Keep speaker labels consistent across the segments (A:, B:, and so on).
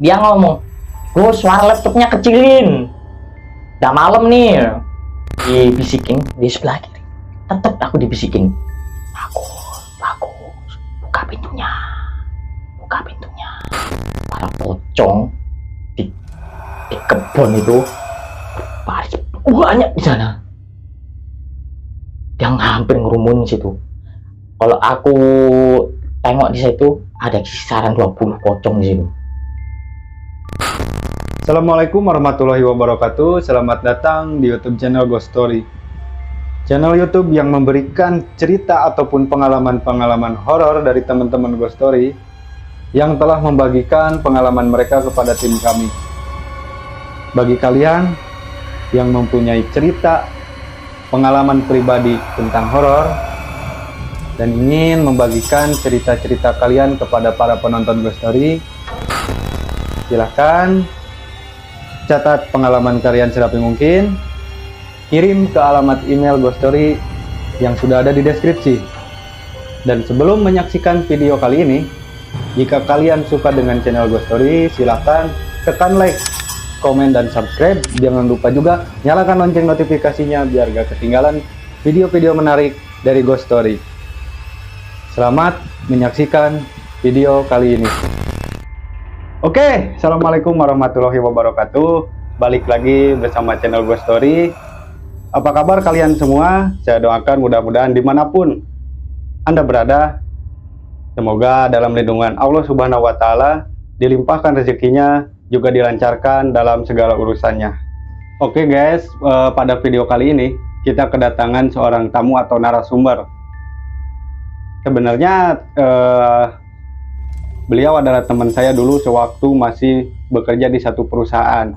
A: Dia ngomong, Gus, suara laptopnya kecilin. Udah malam nih. Dibisikin di sebelah kiri. Tetep aku dibisikin. Bagus. Buka pintunya. Para pocong di kebun itu banyak di sana. Yang hampir ngerumunin situ. Kalau aku tengok di situ ada kisaran 20 pocong di situ.
B: Assalamualaikum warahmatullahi wabarakatuh. Selamat datang di YouTube channel Ghost Story. Channel YouTube yang memberikan cerita ataupun pengalaman-pengalaman horor dari teman-teman Ghost Story yang telah membagikan pengalaman mereka kepada tim kami. Bagi kalian yang mempunyai cerita, pengalaman pribadi tentang horor dan ingin membagikan cerita-cerita kalian kepada para penonton Ghost Story, silahkan catat pengalaman kalian serapi mungkin, kirim ke alamat email Ghost Story yang sudah ada di deskripsi. Dan sebelum menyaksikan video kali ini, jika kalian suka dengan channel Ghost Story, silahkan tekan like, komen, dan subscribe. Jangan lupa juga nyalakan lonceng notifikasinya biar gak ketinggalan video-video menarik dari Ghost Story. Selamat menyaksikan video kali ini. Oke, assalamualaikum warahmatullahi wabarakatuh. Balik lagi bersama channel Ghost Story. Apa kabar kalian semua? Saya doakan mudah-mudahan dimanapun Anda berada, semoga dalam lindungan Allah Subhanahu wa Ta'ala dilimpahkan rezekinya, juga dilancarkan dalam segala urusannya. Oke guys, pada video kali ini kita kedatangan seorang tamu atau narasumber. Sebenarnya beliau adalah teman saya dulu sewaktu masih bekerja di satu perusahaan.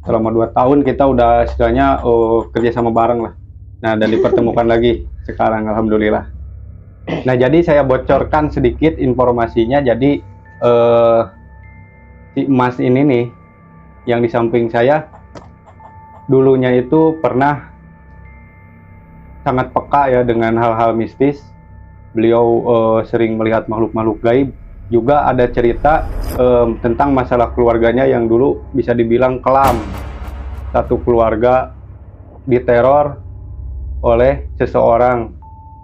B: Selama 2 tahun kita udah istilahnya kerja sama bareng lah. Nah, dan dipertemukan lagi sekarang, alhamdulillah. Nah, jadi saya bocorkan sedikit informasinya. Jadi si Mas ini nih yang di samping saya dulunya itu pernah sangat peka ya dengan hal-hal mistis. Beliau sering melihat makhluk-makhluk gaib. Juga ada cerita tentang masalah keluarganya yang dulu bisa dibilang kelam. Satu keluarga diteror oleh seseorang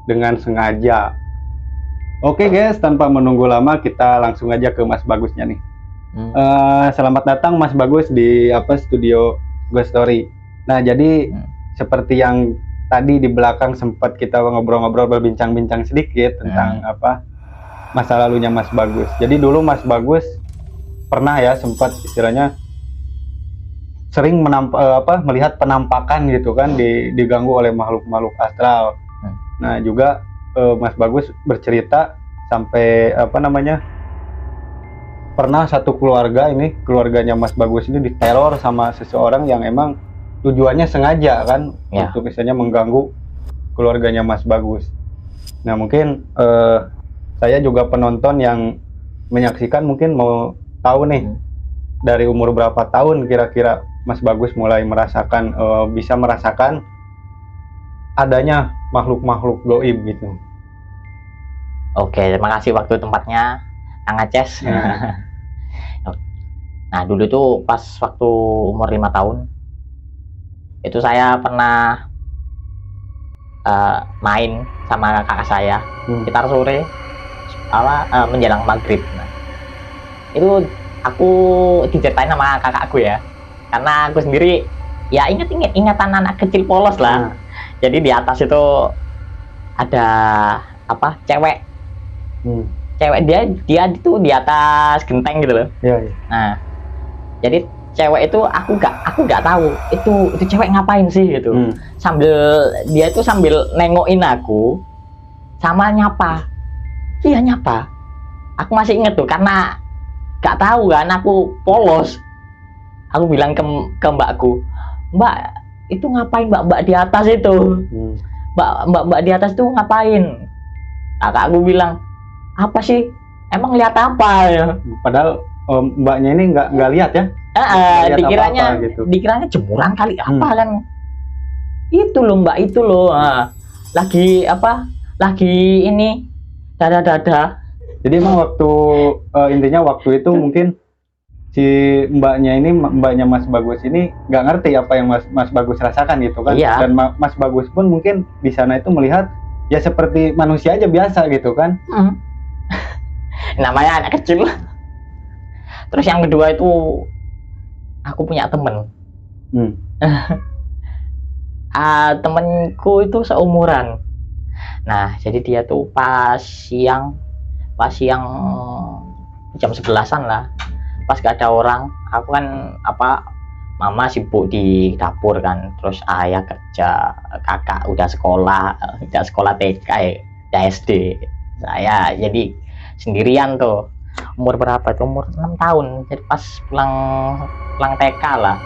B: dengan sengaja. Oke guys, tanpa menunggu lama kita langsung aja ke Mas Bagusnya nih. Selamat datang Mas Bagus di studio Ghost Story. Nah, jadi seperti yang tadi di belakang sempat kita ngobrol-ngobrol, berbincang-bincang sedikit tentang masa lalunya Mas Bagus. Jadi dulu Mas Bagus pernah ya sempat istilahnya sering melihat penampakan gitu kan, diganggu oleh makhluk-makhluk astral. Nah, juga Mas Bagus bercerita sampai pernah satu keluarga ini, keluarganya Mas Bagus ini diteror sama seseorang yang emang tujuannya sengaja kan untuk misalnya mengganggu keluarganya Mas Bagus. Nah, mungkin saya juga penonton yang menyaksikan mungkin mau tahu nih dari umur berapa tahun kira-kira Mas Bagus mulai merasakan bisa merasakan adanya makhluk-makhluk gaib gitu.
A: Oke, terima kasih waktu tempatnya Kang Aces. Nah, dulu tuh pas waktu umur 5 tahun itu saya pernah main sama kakak saya sekitar sore menjelang maghrib. Nah, itu aku diceritain sama kakakku ya, karena aku sendiri ya ingatan anak kecil polos lah. Jadi di atas itu ada cewek dia itu di atas genteng gitu loh. Nah, jadi cewek itu aku nggak tahu itu cewek ngapain sih gitu. Dia itu sambil nengokin aku sama nyapa. Iya, nyapa. Aku masih inget tuh karena nggak tahu kan, aku polos. Aku bilang ke mbakku, "Mbak, itu ngapain mbak di atas itu? Mbak di atas itu ngapain?" Kakakku bilang, "Apa sih? Emang lihat apa ya?"
B: Padahal mbaknya ini nggak lihat ya?
A: Dikiranya jemuran kali apa kan? Itu loh mbak, itu loh. Lagi ini dada.
B: Jadi emang waktu intinya waktu itu mungkin si mbaknya Mas Bagus ini nggak ngerti apa yang Mas Bagus rasakan gitu kan.
A: Iya.
B: Dan Mas Bagus pun mungkin di sana itu melihat ya seperti manusia aja biasa gitu kan.
A: Namanya anak kecil. Terus yang kedua itu aku punya temen. Temenku itu seumuran. Nah, jadi dia tuh pas siang jam 11-an lah, pas gak ada orang, aku kan mama sibuk di dapur kan, terus ayah kerja, kakak udah sekolah TK, udah SD, saya jadi sendirian tuh. Umur berapa tuh? Umur 6 tahun, jadi pas pulang TK lah.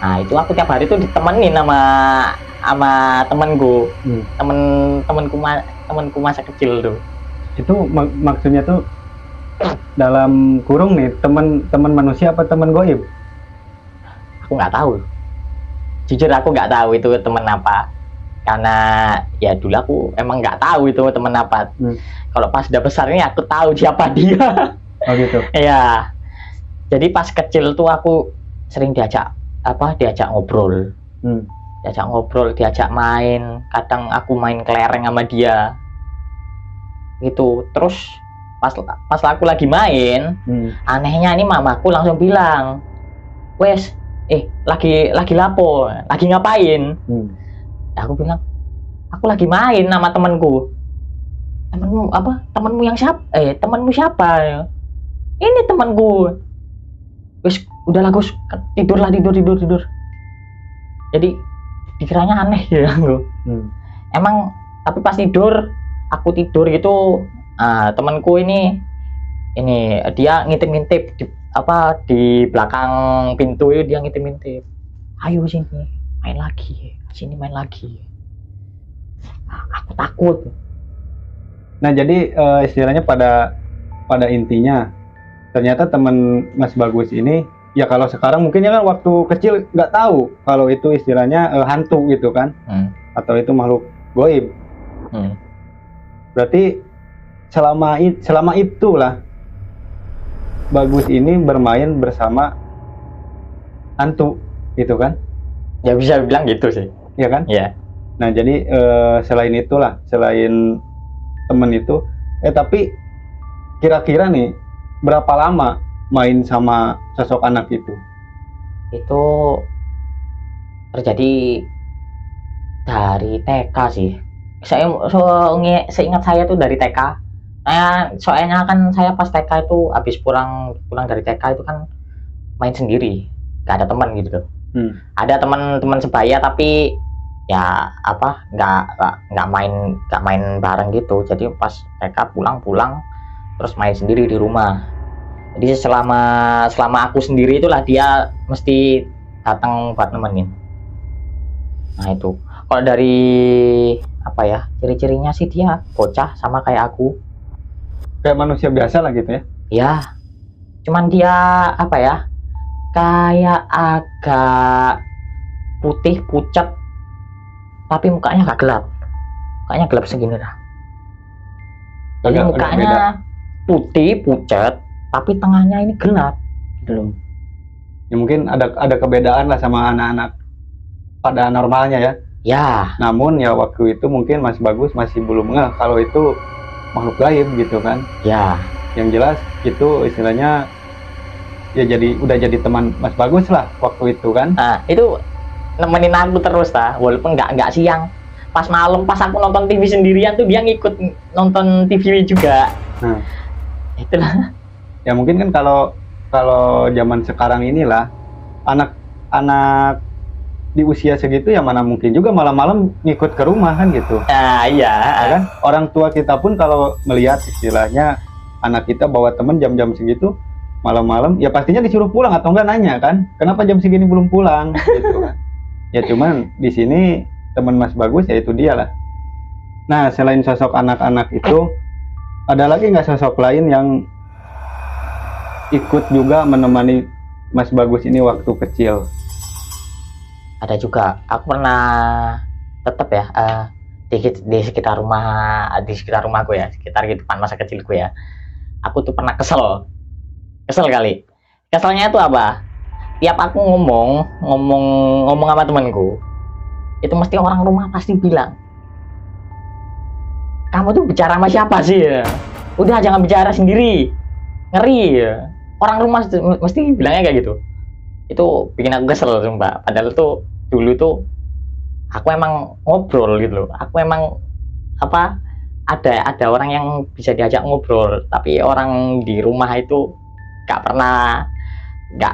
A: Nah, itu aku tiap hari tuh ditemenin sama temenku, temenku masa kecil tuh.
B: Itu maksudnya tuh dalam kurung nih, teman manusia apa teman goib?
A: Aku nggak tahu, jujur aku nggak tahu itu teman apa, karena ya dulu aku emang nggak tahu itu teman apa. Kalau pas udah besar ini aku tahu siapa dia.
B: Oh gitu.
A: Ya, jadi pas kecil tuh aku sering diajak ngobrol, diajak main, kadang aku main kelereng sama dia gitu. Terus pas aku lagi main, anehnya ini mamaku langsung bilang, wes lagi lapo, lagi ngapain? Aku bilang, aku lagi main sama temanku. Temanmu yang siapa? Temanmu siapa? Ini temanku. Wes udahlah Gus, tidur. Jadi dikiranya aneh ya aku. Emang tapi pas aku tidur gitu, temanku ini dia ngintip-ngintip di belakang pintu itu, dia ngintip-ngintip. Ayo sini main lagi. Aku takut.
B: Nah, jadi istilahnya pada intinya ternyata teman Mas Bagus ini ya, kalau sekarang mungkin ya kan waktu kecil nggak tahu kalau itu istilahnya hantu gitu kan, atau itu makhluk goib. Berarti selama itulah Bagus ini bermain bersama hantu gitu kan?
A: Ya bisa bilang gitu sih.
B: Iya kan?
A: Iya.
B: Nah, jadi selain temen itu, tapi kira-kira nih berapa lama main sama sosok anak itu?
A: Itu terjadi dari TK sih. Seingat saya tuh dari TK. Soalnya kan saya pas TK itu habis pulang dari TK itu kan main sendiri, nggak ada teman gitu. Ada teman sebaya tapi ya nggak main bareng gitu. Jadi pas TK pulang terus main sendiri di rumah. Jadi selama aku sendiri itulah dia mesti datang buat nemenin. Nah itu kalau dari ciri-cirinya sih dia bocah sama kayak aku,
B: kayak manusia biasa lah gitu ya.
A: Ya, cuman dia kayak agak putih pucat, tapi mukanya agak gelap. Mukanya gelap segini lah. Jadi mukanya putih pucat, tapi tengahnya ini gelap gitu.
B: Ya mungkin ada kebedaan lah sama anak-anak pada normalnya ya.
A: Ya. Namun
B: ya waktu itu mungkin Mas Bagus masih belum ngeh kalau itu makhluk gaib gitu kan.
A: Ya.
B: Yang jelas itu istilahnya ya udah jadi teman Mas Bagus lah waktu itu kan.
A: Nah, itu nemenin aku terus walaupun nggak siang. Pas malam pas aku nonton TV sendirian tuh dia ngikut nonton TV juga. Itulah.
B: Ya mungkin kan kalau zaman sekarang inilah anak di usia segitu ya mana mungkin juga malam-malam ngikut ke rumah kan gitu.
A: Iya.
B: Ya kan? Orang tua kita pun kalau melihat istilahnya anak kita bawa temen jam-jam segitu malam-malam ya pastinya disuruh pulang atau enggak nanya kan, kenapa jam segini belum pulang gitu kan. Ya cuman di sini teman Mas Bagus ya itu dia lah. Nah, selain sosok anak-anak itu ada lagi nggak sosok lain yang ikut juga menemani Mas Bagus ini waktu kecil?
A: Ada juga. Aku pernah tetap ya di sekitar rumahku ya, sekitar gitu depan masa kecilku ya. Aku tuh pernah kesel kali. Keselnya itu apa? Tiap aku ngomong sama temanku, itu mesti orang rumah pasti bilang, kamu tuh bicara sama siapa sih ya? Udah jangan bicara sendiri, ngeri ya. Orang rumah mesti bilangnya kayak gitu. Itu bikin aku kesel sumpah. Padahal tuh dulu tuh aku emang ngobrol gitu loh. Aku emang apa, ada orang yang bisa diajak ngobrol, tapi orang di rumah itu nggak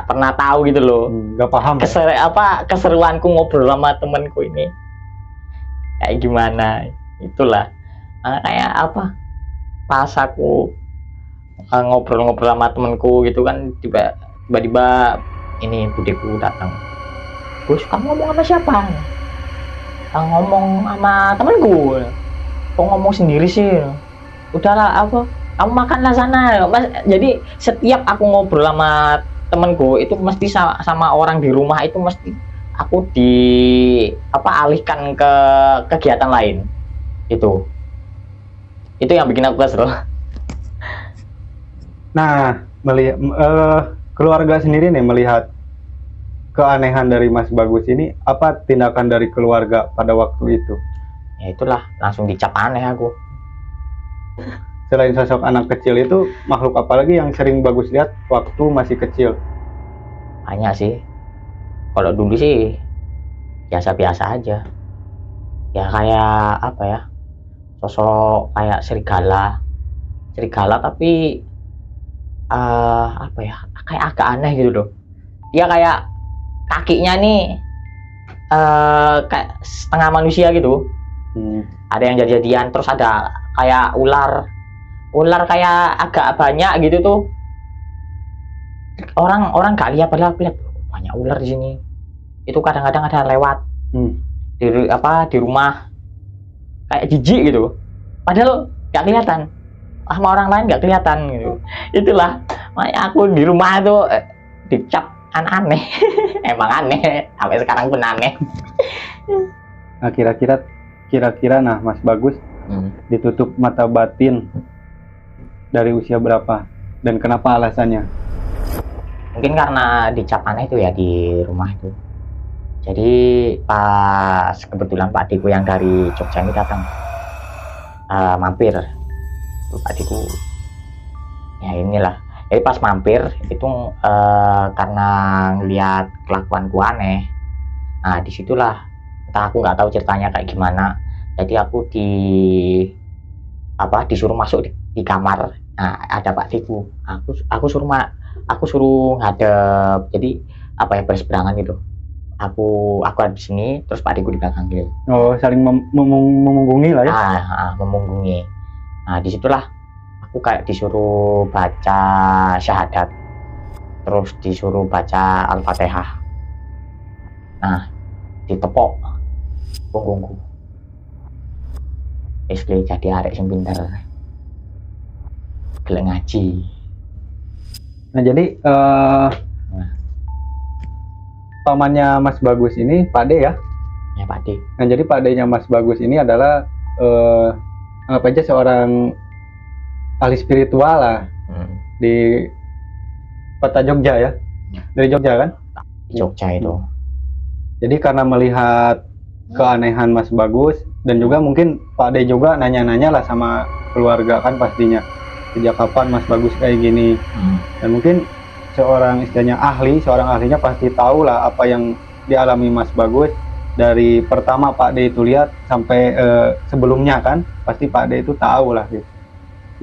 A: pernah tahu gitu loh.
B: Nggak paham
A: keseruanku ngobrol sama temanku ini kayak gimana. Itulah kayak apa, pas aku ngobrol-ngobrol sama temanku gitu kan, tiba-tiba ini budeku datang, Gus kamu ngomong sama siapa? Ngomong sama temanku. Kok ngomong sendiri sih? Udahlah, apa, kamu makanlah sana Mas. Jadi setiap aku ngobrol sama temanku itu mesti sama orang di rumah itu mesti aku alihkan ke kegiatan lain. Itu yang bikin aku kesel.
B: Nah, keluarga sendiri nih melihat keanehan dari Mas Bagus ini, apa tindakan dari keluarga pada waktu itu?
A: Ya itulah, langsung dicap aneh aku.
B: Selain sosok anak kecil itu, makhluk apa lagi yang sering Bagus lihat waktu masih kecil?
A: Banyak sih. Kalau dulu sih biasa-biasa aja. Ya kayak apa ya, sosok kayak serigala tapi apa ya, kayak agak aneh gitu loh. Dia kayak kakinya nih kayak setengah manusia gitu. Ada yang jadi-jadian, terus ada kayak ular kayak agak banyak gitu tuh. Orang nggak lihat, padahal lihat banyak ular di sini. Itu kadang-kadang ada lewat di rumah kayak jijik gitu, padahal nggak kelihatan, sama orang lain nggak kelihatan gitu. Itulah makanya aku di rumah itu dicap aneh. Emang aneh, sampai sekarang pun aneh.
B: Nah, kira-kira nah Mas Bagus ditutup mata batin dari usia berapa dan kenapa alasannya?
A: Mungkin karena dicap aneh itu ya di rumah itu. Jadi pas kebetulan Pak Diku yang dari Jogja ini datang, mampir. Pak Diku ya inilah, jadi pas mampir itu karena ngeliat kelakuanku aneh. Nah disitulah, entah aku nggak tahu ceritanya kayak gimana, jadi aku disuruh masuk di kamar. Nah ada Pak Diku, aku suruh ngadep, jadi apa ya, berseberangan gitu. Aku ada di sini, terus Pak Diku di belakang gitu.
B: Oh, saling memunggungi lah ya?
A: Memunggungi. Nah disitulah aku kayak disuruh baca syahadat, terus disuruh baca Al-Fatihah. Nah ditepok punggungku, jadi arek sing pinter, gelek ngaji.
B: Nah jadi pamannya Mas Bagus ini Pak D ya?
A: Ya Pak D.
B: Nah jadi Pak D-nya Mas Bagus ini adalah anggap aja seorang ahli spiritual lah di kota Jogja ya? Dari Jogja kan?
A: Di Jogja itu.
B: Jadi karena melihat keanehan Mas Bagus, dan juga mungkin Pak D juga nanya-nanya lah sama keluarga kan pastinya, sejak kapan Mas Bagus kayak gini. Dan mungkin seorang seorang ahlinya pasti tahu lah apa yang dialami Mas Bagus dari pertama Pak D itu lihat sampai sebelumnya kan, pasti Pak D itu tahu lah gitu.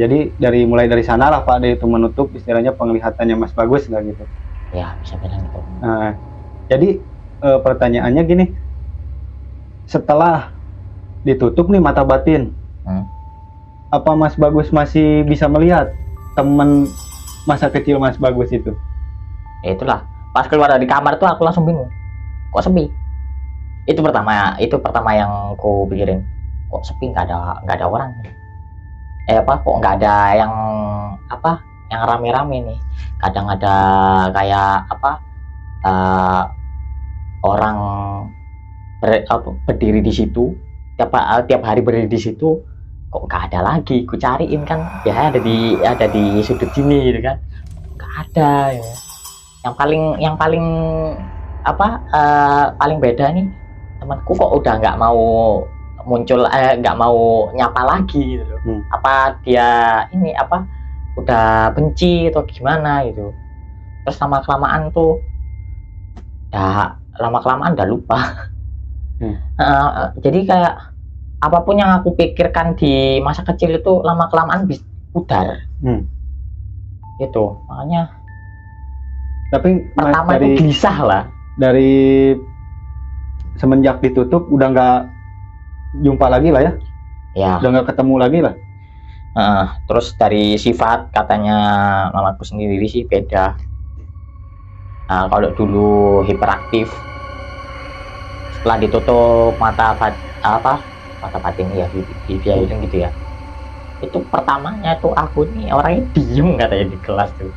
B: Jadi mulai dari sana lah Pak D itu menutup istilahnya penglihatannya Mas Bagus lah gitu.
A: Ya bisa bilang gitu.
B: Nah, jadi pertanyaannya gini, setelah ditutup nih mata batin, apa Mas Bagus masih bisa melihat teman masa kecil Mas Bagus itu?
A: Ya itulah, pas keluar dari kamar tuh aku langsung bingung, kok sepi. Itu pertama yang aku pikirin, kok sepi, nggak ada orang. Kok nggak ada yang rame-rame nih. Kadang ada kayak orang berdiri di situ, tiap hari berdiri di situ, kok nggak ada lagi. Ku cariin kan, ya ada di sudut sini gitu kan, nggak ada ya. yang paling paling beda nih, temanku kok udah nggak mau muncul, nggak mau nyapa lagi gitu. Apa dia ini udah benci atau gimana gitu. Terus lama kelamaan udah lupa. Jadi kayak apapun yang aku pikirkan di masa kecil itu lama kelamaan bisa pudar. Gitu, makanya. Tapi pertama itu gelisah lah.
B: Dari semenjak ditutup udah nggak jumpa lagi lah ya? Ya. Udah nggak ketemu lagi lah.
A: Terus dari sifat katanya mamaku sendiri sih beda. Kalau dulu hiperaktif, setelah ditutup mata batin ya, dibiarin gitu ya. Itu pertamanya tuh aku nih orangnya diem katanya di kelas tuh.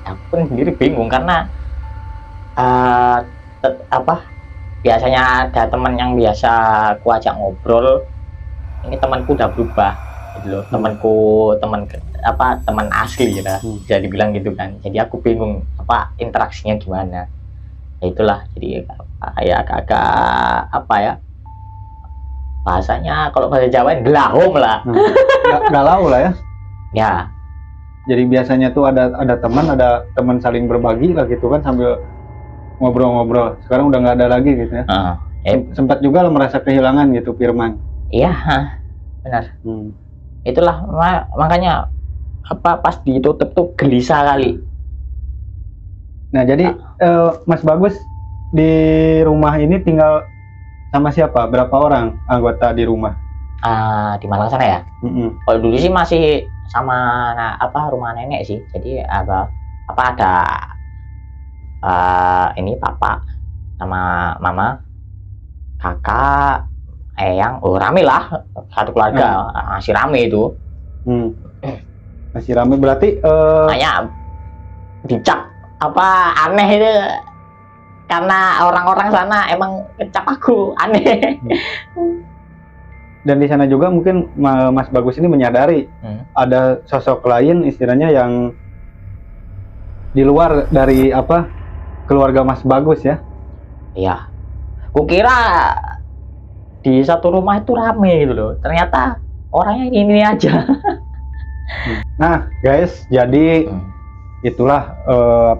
A: Aku pun sendiri bingung karena biasanya ada teman yang biasa aku ajak ngobrol, ini temanku udah berubah gitu loh. Teman asli ya, bisa dibilang gitu kan. Jadi aku bingung interaksinya gimana. Ya itulah, jadi kayak agak bahasanya kalau bahasa Jawa gelahum lah.
B: Galau lah ya.
A: Ya.
B: Jadi biasanya tuh ada teman saling berbagi lah gitu kan, sambil ngobrol-ngobrol. Sekarang udah nggak ada lagi gitu ya. Sempat juga lo merasa kehilangan gitu Firman.
A: Iya, benar. Itulah makanya pas ditutup tuh gelisah kali.
B: Nah jadi Mas Bagus di rumah ini tinggal sama siapa? Berapa orang anggota di rumah?
A: Di Malang sana ya. Kalau dulu sih masih sama rumah nenek sih. Jadi ada ini papa sama mama, kakak, eyang, rame lah, satu keluarga. Masih rame itu.
B: Masih rame berarti
A: kayak dicap aneh itu, karena orang-orang sana emang kecap aku aneh.
B: Dan di sana juga mungkin Mas Bagus ini menyadari ada sosok lain istilahnya yang di luar dari keluarga Mas Bagus ya.
A: Iya. Kukira di satu rumah itu rame gitu loh. Ternyata orangnya ini aja.
B: Nah, guys, jadi itulah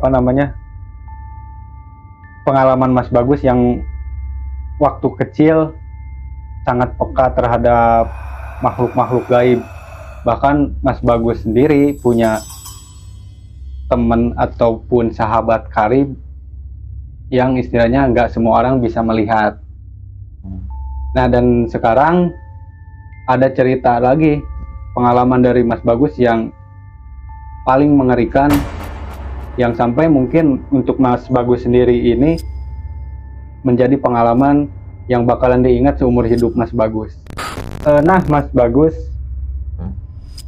B: pengalaman Mas Bagus yang waktu kecil sangat peka terhadap makhluk-makhluk gaib. Bahkan Mas Bagus sendiri punya teman ataupun sahabat karib yang istilahnya nggak semua orang bisa melihat. Nah, dan sekarang ada cerita lagi, pengalaman dari Mas Bagus yang paling mengerikan, yang sampai mungkin untuk Mas Bagus sendiri ini menjadi pengalaman yang bakalan diingat seumur hidup Mas Bagus. Nah, Mas Bagus,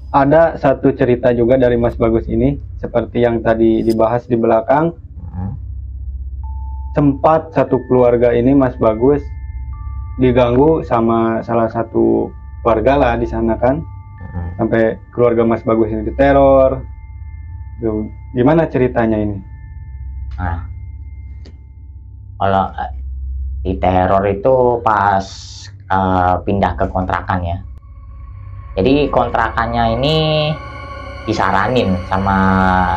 B: ada satu cerita juga dari Mas Bagus ini, seperti yang tadi dibahas di belakang. Sempat satu keluarga ini Mas Bagus diganggu sama salah satu warga lah di sana kan, sampai keluarga Mas Bagus ini diteror. Gimana ceritanya ini?
A: Nah, kalau diteror itu pas pindah ke kontrakan ya. Jadi kontrakannya ini disaranin sama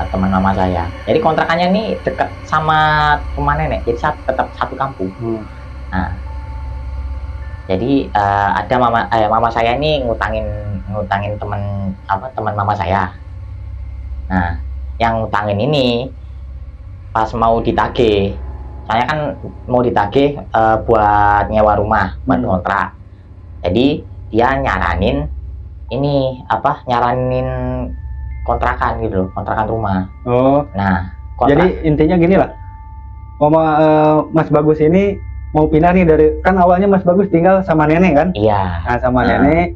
A: teman mama saya. Jadi kontrakannya ini dekat sama rumah nenek, jadi tetap satu kampung. Nah, jadi ada mama saya ini ngutangin teman mama saya. Nah, yang ngutangin ini pas mau ditagih, saya kan mau ditagih buat nyewa rumah, buat kontrak. Jadi dia nyaranin kontrakan gitu loh, kontrakan rumah. Nah,
B: jadi intinya gini lah, Mas Bagus ini mau pindah nih dari, kan awalnya Mas Bagus tinggal sama nenek kan?
A: Iya.
B: Nah, sama nenek.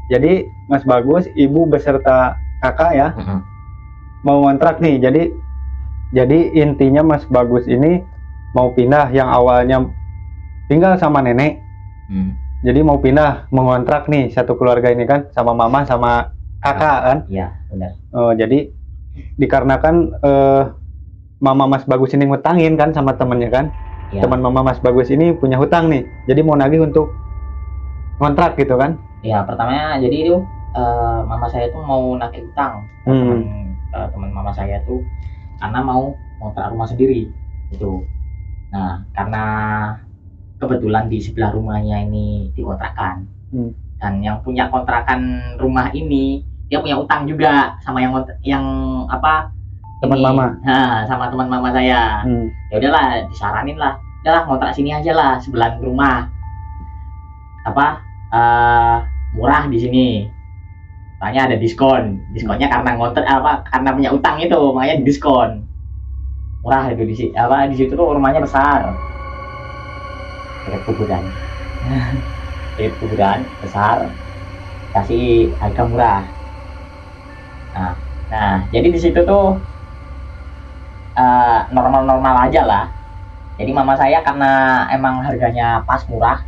B: Jadi Mas Bagus, ibu beserta kakak ya, mau ngontrak nih. Jadi intinya Mas Bagus ini mau pindah, yang awalnya tinggal sama nenek. Jadi mau pindah, mengontrak nih satu keluarga ini kan, sama mama sama kakak kan?
A: Iya, benar.
B: Jadi dikarenakan Mama Mas Bagus ini ngutangin kan sama temennya kan. Ya. Teman Mama Mas Bagus ini punya hutang nih, jadi mau nagih untuk kontrak gitu kan.
A: Ya, pertamanya jadi itu mama saya tuh mau nagih hutang. Teman mama saya tuh karena mau kontrak rumah sendiri gitu. Nah, karena kebetulan di sebelah rumahnya ini dikontrakan. Dan yang punya kontrakan rumah ini dia punya utang juga sama yang apa
B: teman mama.
A: Nah, sama teman mama saya. Ya udahlah, disaranin lah. Udahlah ngontrak sini aja lah, sebelah rumah. Apa murah di sini. Soalnya ada diskon. Diskonnya karena ngontrak karena punya utang itu, makanya diskon. Murah itu di situ tuh rumahnya besar. Dekat kuburan. Dekat kuburan besar. Kasih harga murah. Nah, jadi di situ tuh normal-normal aja lah. Jadi mama saya karena emang harganya pas murah,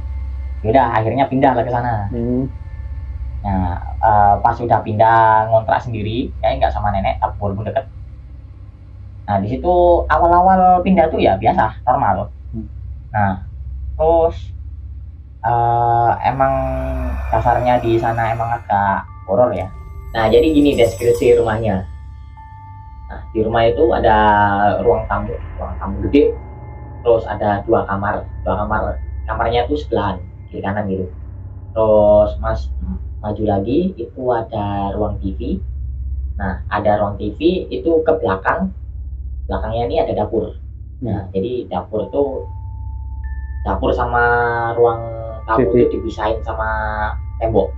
A: yaudah akhirnya pindah lah ke sana. Nah, pas sudah pindah ngontrak sendiri, kayaknya nggak sama nenek, tapi walaupun deket. Nah, di situ awal-awal pindah tuh ya biasa, normal. Nah, terus emang kasarnya di sana emang agak horor ya. Nah, jadi gini deskripsi rumahnya. Nah, di rumah itu ada ruang tamu gede, terus ada dua kamar, kamarnya itu sebelahan, kiri kanan gitu. Terus maju lagi itu ada ruang TV. Nah, ada ruang TV itu ke belakangnya ini ada dapur. Nah, jadi dapur sama ruang tamu itu dipisahin sama tembok.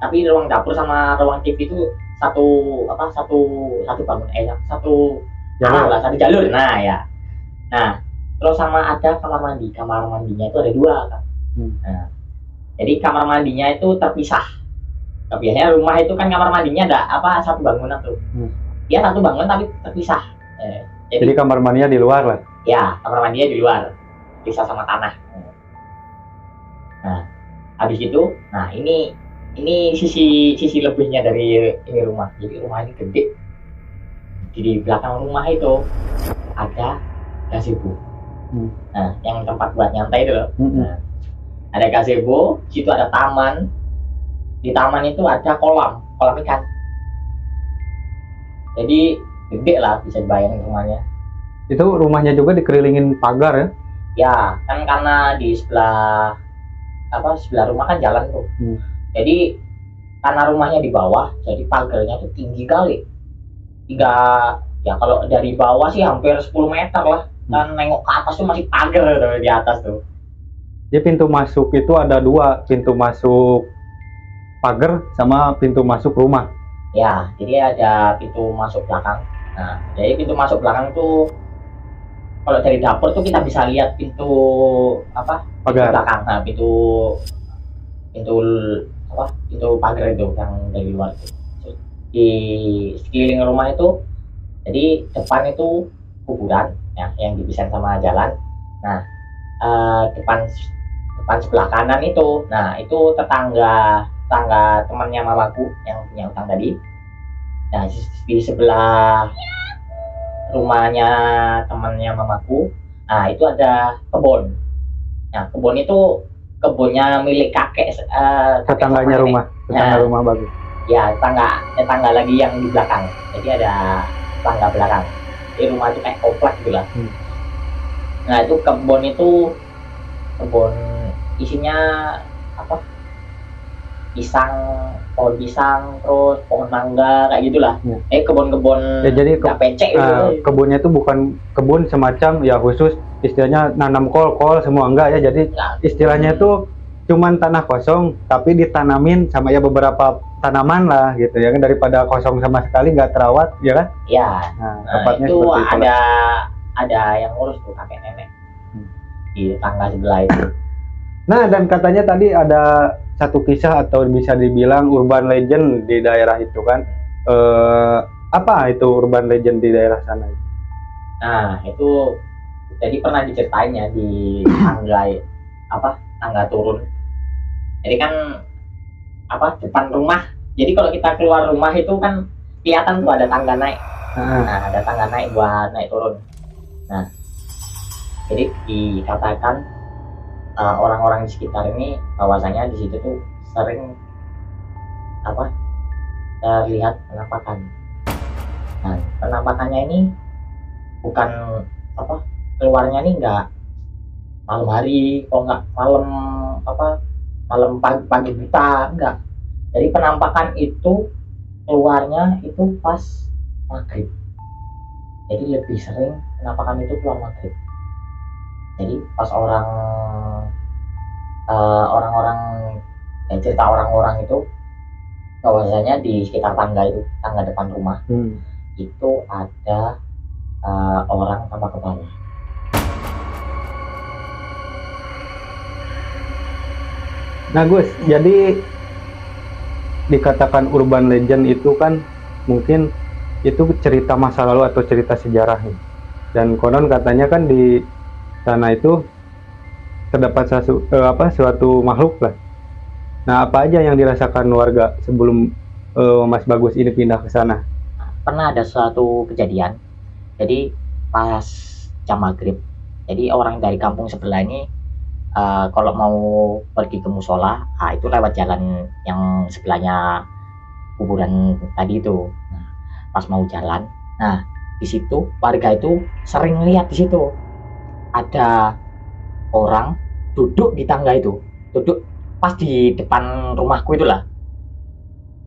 A: Tapi ruang dapur sama ruang TV itu satu bangun satu jalur. Nah ya, terus sama ada kamar mandinya itu ada dua kan. Nah, jadi kamar mandinya itu terpisah. Biasanya rumah itu kan kamar mandinya ada satu bangunan tuh. Dia satu bangunan tapi terpisah.
B: Jadi kamar mandinya di luar lah.
A: Ya, kamar mandinya di luar, pisah sama tanah. Nah, habis itu, ini sisi lebihnya dari ini rumah. Jadi rumah ini gede. Di belakang rumah itu ada gazebo. Nah, yang tempat buat nyantai itu loh. Nah, ada gazebo, situ ada taman. Di taman itu ada kolam ikan. Jadi gede lah, bisa dibayangin rumahnya.
B: Itu rumahnya juga dikelilingin pagar ya?
A: Ya, kan karena di sebelah rumah kan jalan tuh. Jadi karena rumahnya di bawah, jadi pagarnya tuh tinggi kali. Kalau dari bawah sih hampir 10 meter lah. Dan nengok ke atas tuh masih pagar di atas tuh.
B: Jadi pintu masuk itu ada dua, pintu masuk pagar sama pintu masuk rumah.
A: Ya, jadi ada pintu masuk belakang. Nah, jadi pintu masuk belakang tuh kalau dari dapur tuh kita bisa lihat pintu
B: pagar
A: belakang. Nah, pintu pagar itu yang dari luar itu. Di sekeliling rumah itu, jadi depan itu kuburan ya, yang dipisahin sama jalan. Nah, depan sebelah kanan itu, nah itu tetangga temannya mamaku yang punya utang tadi. Nah, di sebelah rumahnya temannya mamaku, nah itu ada kebun. Nah, kebun itu kebunnya milik kakek
B: tetangganya rumah. Tetangga rumah Bagus.
A: Ya, tetangga lagi yang di belakang. Jadi ada tetangga belakang. Di rumah itu kayak komplek gitu lah. Nah, itu kebun isinya pohon pisang, terus pohon mangga kayak gitulah. Kebun-kebun
B: ya, jadi
A: pecek gitu.
B: Kebunnya itu bukan kebun semacam ya khusus istilahnya nanam kol semua enggak ya. Jadi istilahnya itu cuman tanah kosong tapi ditanamin sama ya beberapa tanaman lah gitu ya kan, daripada kosong sama sekali nggak terawat ya kan.
A: Ya.
B: Tepatnya
A: itu
B: seperti itu.
A: ada yang ngurus tuh kakek nenek di tetangga sebelah itu.
B: Nah, dan katanya tadi ada satu kisah atau bisa dibilang urban legend di daerah itu kan. Apa itu urban legend di daerah sana itu?
A: Nah, itu jadi pernah diceritain ya di tangga turun. Jadi kan depan rumah. Jadi kalau kita keluar rumah itu kan kelihatan tuh ada tangga naik. Nah, ada tangga naik buat naik turun. Nah, jadi dikatakan orang-orang di sekitar ini bahwasanya di situ tuh sering terlihat penampakan. Nah, penampakannya ini bukan keluarnya nih nggak malam hari, nggak malam pagi buta, enggak. Jadi penampakan itu keluarnya itu pas maghrib. Jadi lebih sering penampakan itu keluar maghrib. Jadi pas orang-orang cerita orang-orang itu bahwasanya di sekitar tangga depan rumah itu ada orang tanpa kepala.
B: Nah Gus, jadi dikatakan urban legend itu kan mungkin itu cerita masa lalu atau cerita sejarah nih. Dan konon katanya kan di sana itu terdapat suatu makhluk lah. Nah, apa aja yang dirasakan warga sebelum Mas Bagus ini pindah ke sana?
A: Pernah ada suatu kejadian. Jadi pas jam maghrib, jadi orang dari kampung sebelah ini kalau mau pergi ke musola, itu lewat jalan yang sebelahnya kuburan tadi itu. Nah, pas mau jalan, nah di situ warga itu sering lihat di situ ada orang duduk di tangga itu, duduk pas di depan rumahku itulah.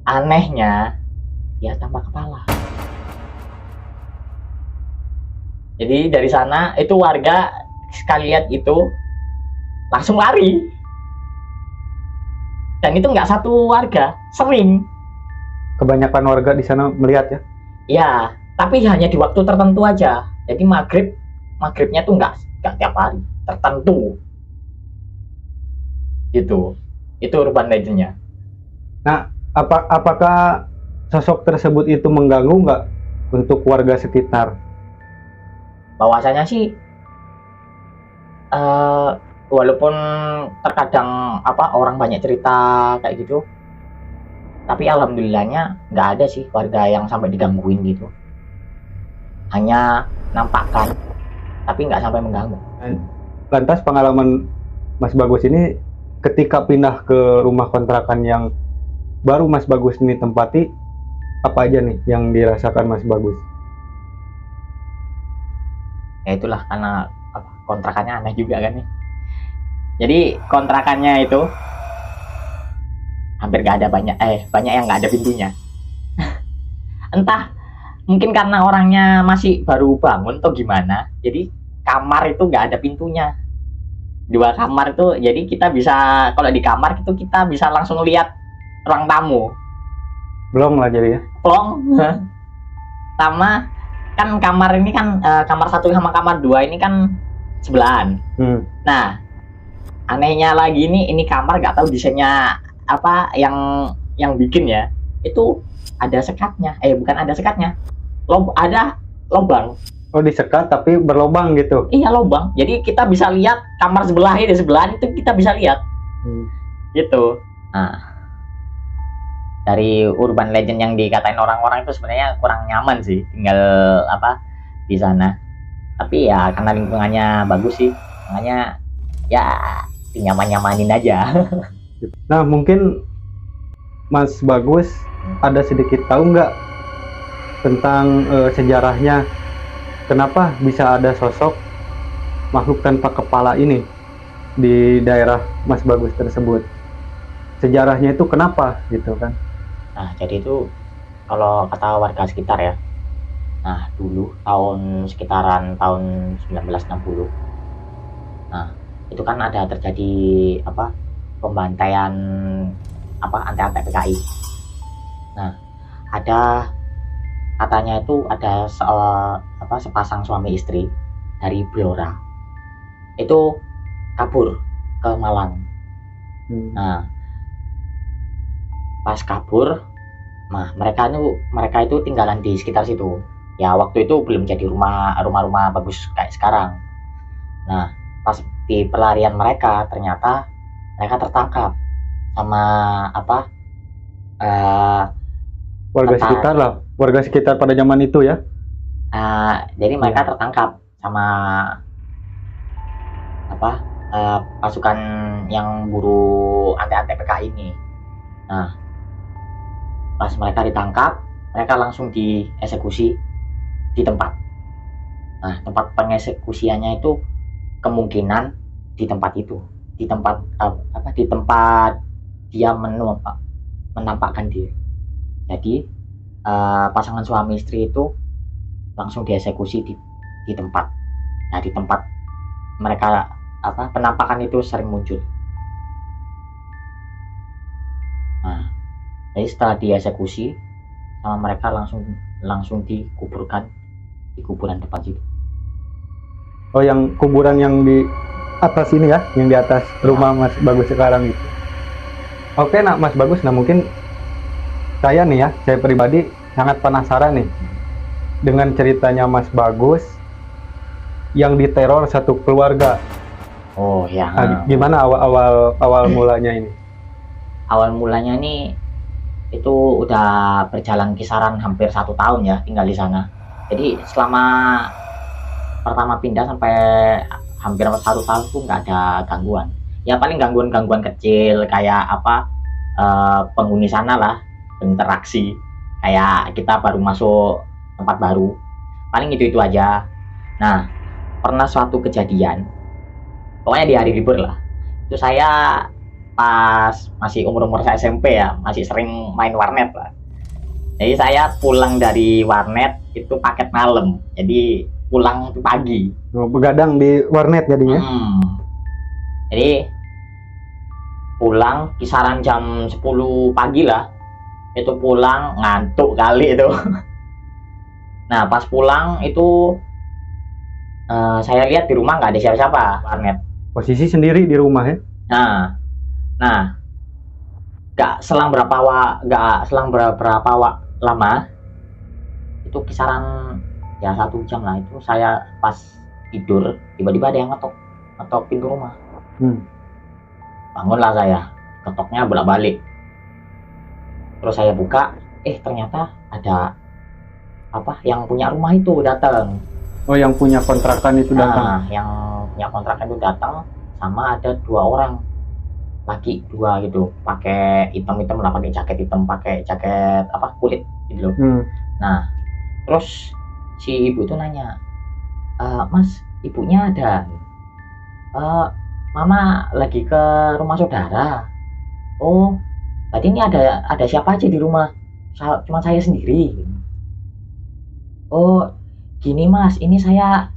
A: Anehnya dia tanpa kepala. Jadi dari sana itu warga sekali lihat itu langsung lari. Dan itu nggak satu warga, sering.
B: Kebanyakan warga di sana melihat ya?
A: Ya, tapi hanya di waktu tertentu aja. Jadi maghribnya tuh nggak tiap hari, tertentu. Gitu. Itu urban legendnya.
B: Nah, apakah sosok tersebut itu mengganggu nggak untuk warga sekitar?
A: Bahwasanya sih walaupun terkadang orang banyak cerita kayak gitu, tapi alhamdulillahnya nggak ada sih warga yang sampai digangguin gitu. Hanya nampakkan, tapi nggak sampai mengganggu.
B: Lantas pengalaman Mas Bagus ini ketika pindah ke rumah kontrakan yang baru Mas Bagus ini tempati, apa aja nih yang dirasakan Mas Bagus?
A: Ya itulah karena kontrakannya aneh juga kan nih. Jadi kontrakannya itu hampir gak ada banyak yang nggak ada pintunya. Entah mungkin karena orangnya masih baru bangun atau gimana, jadi kamar itu nggak ada pintunya. 2 kamar itu, jadi kita bisa kalau di kamar itu kita bisa langsung lihat ruang tamu.
B: Belum lah jadi ya?
A: Plong. Sama kan kamar ini kan kamar 1 sama kamar 2 ini kan sebelahan. Nah, anehnya lagi ini kamar nggak tahu desainnya apa yang bikin ya. Itu ada sekatnya. Bukan ada sekatnya. Ada lubang.
B: Oh, disekat tapi berlubang gitu?
A: Iya, lubang. Jadi kita bisa lihat kamar sebelah ini, sebelahan itu kita bisa lihat. Gitu. Nah, dari urban legend yang dikatain orang-orang itu sebenarnya kurang nyaman sih tinggal di sana. Tapi ya karena lingkungannya bagus sih, makanya ya dinyaman-nyamanin aja.
B: Nah, mungkin Mas Bagus ada sedikit tahu nggak tentang sejarahnya, kenapa bisa ada sosok makhluk tanpa kepala ini di daerah Mas Bagus tersebut? Sejarahnya itu kenapa gitu kan?
A: Nah, jadi itu kalau kata warga sekitar ya, nah dulu sekitaran tahun 1960, nah itu kan ada terjadi pembantaian antek-antek PKI. Nah, ada katanya itu ada sepasang suami istri dari Blora itu kabur ke Malang. Nah, pas kabur, nah mereka itu tinggalan di sekitar situ. Ya waktu itu belum jadi rumah-rumah bagus kayak sekarang. Nah, pas di pelarian mereka ternyata mereka tertangkap sama
B: warga sekitar lah, warga sekitar pada zaman itu ya.
A: Jadi mereka tertangkap sama pasukan yang buru antek-antek PKI ini. Nah, pas mereka ditangkap, mereka langsung dieksekusi di tempat. Nah, tempat pengeksekusiannya itu kemungkinan di tempat itu, di tempat dia menampakkan diri. Jadi pasangan suami istri itu langsung dieksekusi di tempat. Nah, di tempat mereka penampakan itu sering muncul. Nah, jadi setelah dieksekusi sama mereka langsung dikuburkan di kuburan depan situ.
B: Oh, yang kuburan yang di atas ini ya, yang di atas rumah Mas Bagus sekarang itu. Oke, nah Mas Bagus, nah mungkin saya pribadi sangat penasaran nih dengan ceritanya Mas Bagus yang diteror satu keluarga.
A: Oh ya.
B: Nah, gimana awal mulanya ini?
A: Awal mulanya nih itu udah berjalan kisaran hampir 1 tahun ya tinggal di sana. Jadi selama pertama pindah sampai hampir 1 tahun tuh nggak ada gangguan. Ya paling gangguan kecil kayak penghuni sana lah berinteraksi. Kayak kita baru masuk tempat baru. Paling itu aja. Nah, pernah suatu kejadian. Pokoknya di hari libur lah. Itu saya pas masih umur saya SMP ya, masih sering main warnet lah. Jadi saya pulang dari warnet itu paket malam. Jadi pulang pagi.
B: Begadang di warnet jadinya.
A: Jadi pulang kisaran jam 10 pagi lah. Itu pulang ngantuk kali itu. Nah, pas pulang itu saya lihat di rumah nggak ada siapa-siapa, warnet.
B: Posisi sendiri di rumah ya?
A: Nah, nggak selang berapa lama, itu kisaran ya 1 jam lah, itu saya pas tidur tiba-tiba ada yang ngetok pintu rumah. Bangunlah saya, ketoknya bolak-balik. Terus saya buka, ternyata ada yang punya rumah itu datang.
B: Oh, yang punya kontrakan itu datang.
A: Yang punya kontrakan itu datang, sama ada 2 orang laki, 2 gitu, pakai hitam-hitam lah, pakai jaket hitam, pakai jaket kulit gitu loh. Nah, terus si ibu itu nanya, Mas, ibunya ada? Mama lagi ke rumah saudara. Oh, berarti ini ada siapa aja di rumah? Cuma saya sendiri. Oh, gini Mas, ini saya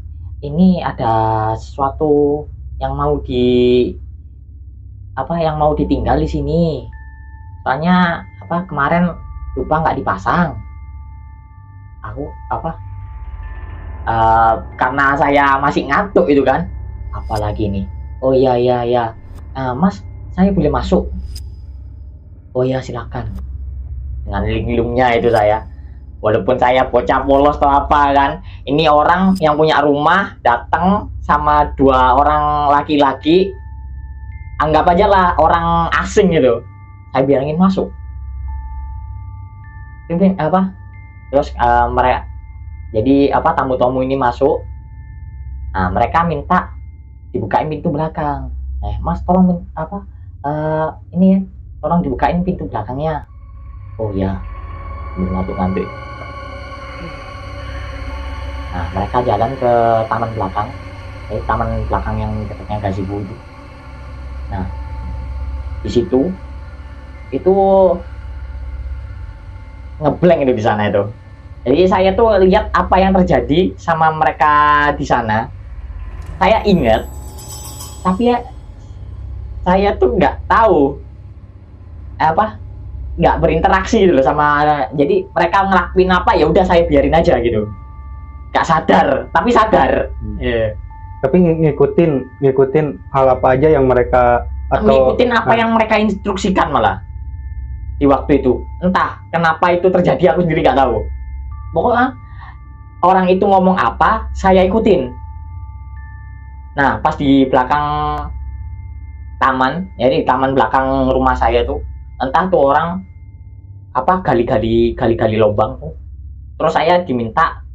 A: ada sesuatu yang mau ditinggal di sini. Soalnya kemarin lupa nggak dipasang. Aku karena saya masih ngantuk itu kan. Apalagi nih. Oh iya. Mas, saya boleh masuk? Oh iya, silakan. Dengan linglungnya itu saya. Walaupun saya bocah polos atau apa kan, ini orang yang punya rumah datang sama 2 orang laki-laki, anggap aja lah orang asing gitu, saya bilangin masuk. Terus mereka, jadi tamu-tamu ini masuk. Nah, mereka minta dibukain pintu belakang. Mas, tolong ini tolong dibukain pintu belakangnya. Oh ya, ngantuk. Nah, mereka jalan ke taman belakang, taman belakang yang dekatnya gazebo itu. Nah, di situ itu ngeblank itu di sana itu. Jadi saya tuh lihat apa yang terjadi sama mereka di sana. Saya ingat, tapi ya saya tuh nggak tahu nggak berinteraksi gitu loh sama. Jadi mereka ngelakuin apa ya udah saya biarin aja gitu. Nggak sadar, tapi sadar.
B: Tapi ngikutin hal apa aja yang mereka
A: ngikutin apa yang mereka instruksikan malah di waktu itu. Entah kenapa itu terjadi, aku sendiri nggak tahu. Pokoknya orang itu ngomong apa, saya ikutin. Nah, pas di belakang taman, ya di taman belakang rumah saya tuh, entah tuh orang gali-gali lubang tuh. Terus saya diminta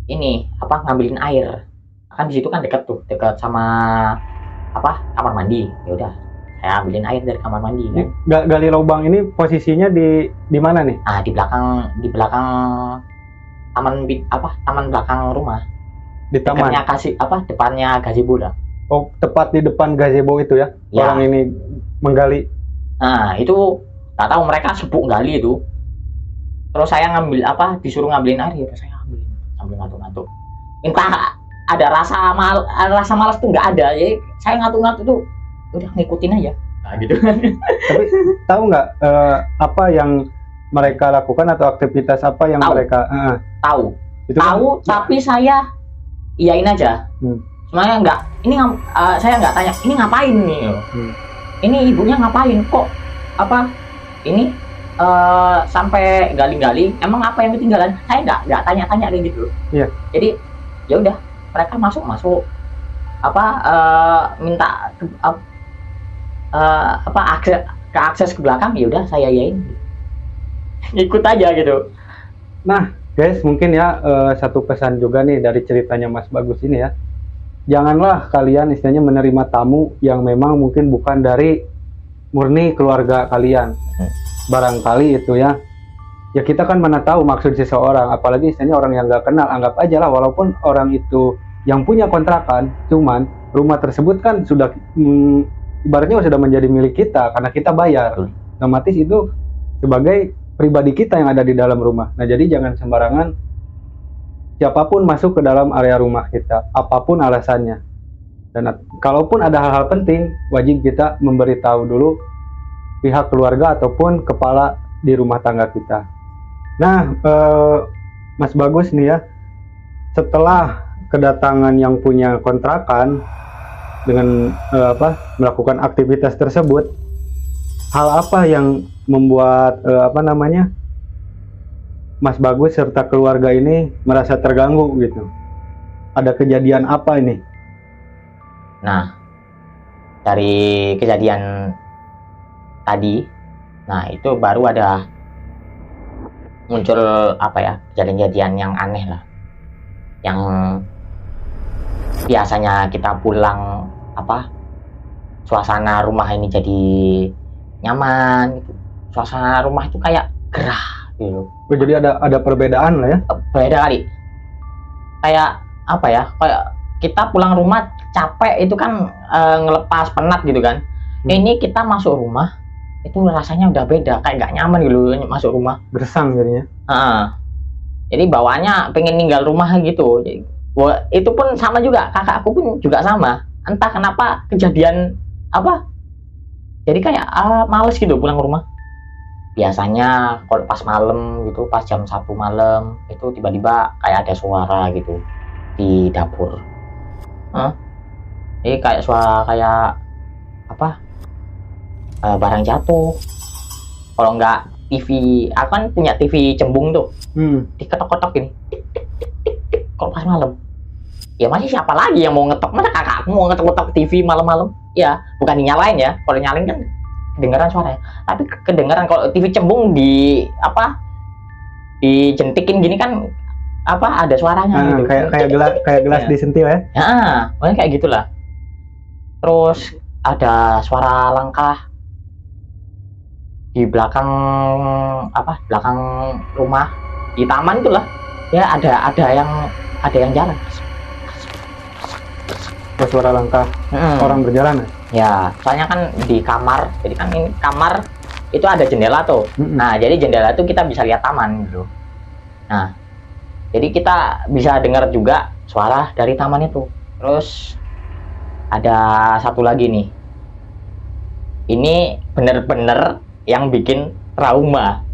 A: ini apa ngambilin air. Kan di situ kan dekat sama apa kamar mandi. Ya udah, saya ambilin air dari kamar mandi kan.
B: Gali lubang ini posisinya di mana nih?
A: Ah, di belakang taman belakang rumah.
B: Di taman.
A: Depannya gazebo lah.
B: Oh, tepat di depan gazebo itu ya?
A: Ya.
B: Orang ini menggali.
A: Nah, itu nggak tahu mereka sibuk gali itu. Terus saya disuruh ngambilin air, ya saya ambilin sambil ngantuk-ngantuk. Entah ada rasa malas tuh nggak ada, ya saya ngantuk-ngantuk tuh udah ngikutin aja. Nah, gitu.
B: Tapi tahu nggak apa yang mereka lakukan atau aktivitas apa yang mereka
A: tahu?
B: Itu
A: tahu,
B: kan,
A: tapi saya iyain aja. Sebenarnya nggak, saya nggak tanya ini ngapain nih. Ini ibunya ngapain kok ini sampai gali-gali, emang apa yang ketinggalan? Saya nggak tanya-tanya kayak gitu.
B: Iya.
A: Jadi ya udah, mereka masuk minta akses ke belakang, ya udah saya yain. Ikut aja gitu.
B: Nah, guys, mungkin ya satu pesan juga nih dari ceritanya Mas Bagus ini ya. Janganlah kalian istilahnya menerima tamu yang memang mungkin bukan dari murni keluarga kalian. Barangkali itu ya kita kan mana tahu maksud seseorang, apalagi istilahnya orang yang nggak kenal. Anggap aja lah, walaupun orang itu yang punya kontrakan, cuman rumah tersebut kan sudah ibaratnya sudah menjadi milik kita karena kita bayar. Otomatis itu sebagai pribadi kita yang ada di dalam rumah. Nah, jadi jangan sembarangan siapapun masuk ke dalam area rumah kita, apapun alasannya. Dan kalaupun ada hal-hal penting, wajib kita memberitahu dulu pihak keluarga ataupun kepala di rumah tangga kita. Nah, Mas Bagus nih ya, setelah kedatangan yang punya kontrakan dengan melakukan aktivitas tersebut, hal apa yang membuat Mas Bagus serta keluarga ini merasa terganggu gitu? Ada kejadian apa ini?
A: Nah, dari kejadian tadi, nah itu baru ada muncul kejadian-kejadian yang aneh lah, yang biasanya kita pulang suasana rumah ini jadi nyaman gitu. Suasana rumah itu kayak gerah gitu.
B: Oh, jadi ada perbedaan lah ya?
A: Beda kali. Kayak kayak kita pulang rumah capek itu kan ngelepas penat gitu kan. Ini kita masuk rumah itu rasanya udah beda, kayak nggak nyaman gitu masuk rumah.
B: Gersang jadinya.
A: Jadi bawaannya pengen ninggal rumah gitu. Jadi, itu pun sama juga, kakakku pun juga sama. Entah kenapa kejadian jadi kayak males gitu pulang rumah. Biasanya kalau pas malam gitu, pas jam 1 malam itu tiba-tiba kayak ada suara gitu di dapur. Ini kayak suara kayak barang jatuh. Kalau enggak TV, aku kan punya TV cembung tuh, diketok-ketok gini. Kalau pas malam, ya masih siapa lagi yang mau ngetok? Masa kakakku mau ngetok-ngetok TV malam-malam? Ya bukan dinyalain ya, kalau nyalain kan kedengaran suaranya, tapi kedengaran kalau TV cembung dijentikin gini kan ada suaranya gitu.
B: Kayak gelas disentil ya.
A: Makanya kayak gitulah. Terus ada suara langkah di belakang rumah di taman itulah. Ya ada yang jalan.
B: Suara langkah orang berjalan ya?
A: Ya, soalnya kan di kamar, jadi kan ini kamar itu ada jendela tuh. Nah, jadi jendela itu kita bisa lihat taman gitu. Nah, jadi kita bisa dengar juga suara dari taman itu. Terus ada satu lagi nih. Ini bener-bener yang bikin trauma.